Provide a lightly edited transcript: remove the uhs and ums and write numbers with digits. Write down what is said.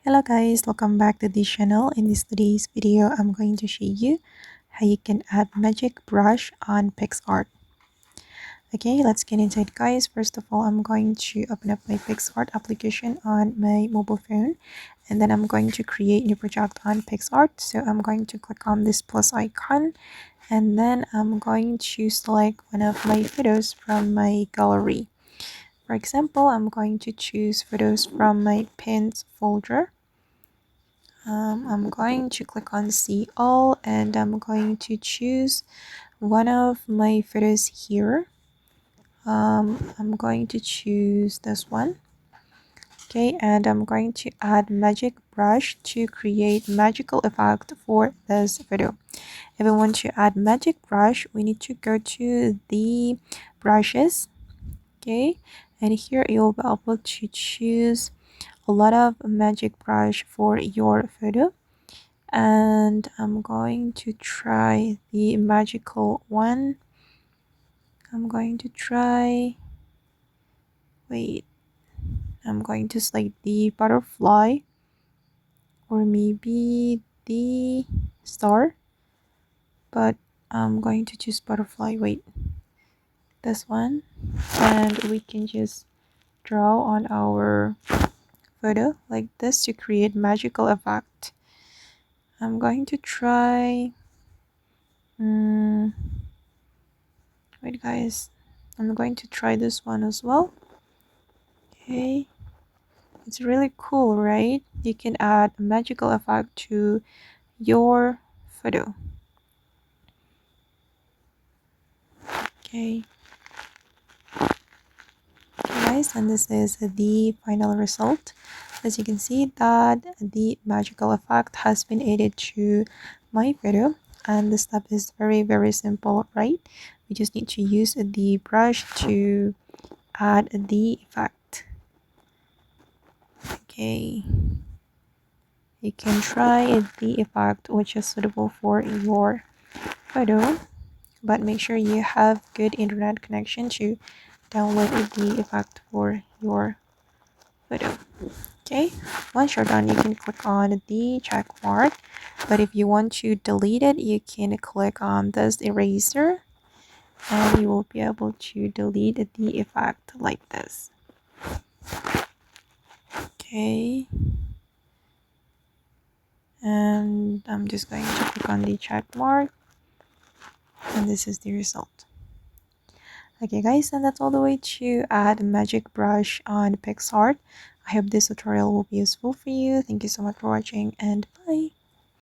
Hello guys, welcome back to this channel. In today's video, I'm going to show you how you can add magic brush on PicsArt. Okay, let's get into it guys. First of all, I'm going to open up my PicsArt application on my mobile phone, and then I'm going to create new project on PicsArt. So I'm going to click on this plus icon, and then I'm going to select one of my photos from my gallery. For example, I'm going to choose photos from my pins folder. I'm going to click on see all, and I'm going to choose one of my photos here. I'm going to choose this one. Okay, and I'm going to add magic brush to create magical effect for this photo. If we want to add magic brush, we need to go to the brushes. Okay, and here you'll be able to choose a lot of magic brush for your photo. And I'm going to try the magical one. I'm going to select the butterfly, or maybe the star, but I'm going to choose butterfly. This one, and we can just draw on our photo like this to create magical effect. I'm going to try wait guys, I'm going to try this one as well. Okay, it's really cool, right? You can add a magical effect to your photo. Okay, guys, and this is the final result. As you can see that the magical effect has been added to my photo, and the step is very simple, right? We just need to use the brush to add the effect. Okay, you can try the effect which is suitable for your photo, but make sure you have good internet connection to download the effect for your photo. Okay, once you're done, you can click on the check mark, but if you want to delete it, you can click on this eraser, and you will be able to delete the effect like this. Okay, and I'm just going to click on the check mark, and this is the result. Okay guys, and that's all the way to add magic brush on PicsArt. I hope this tutorial will be useful for you. Thank you so much for watching, and bye.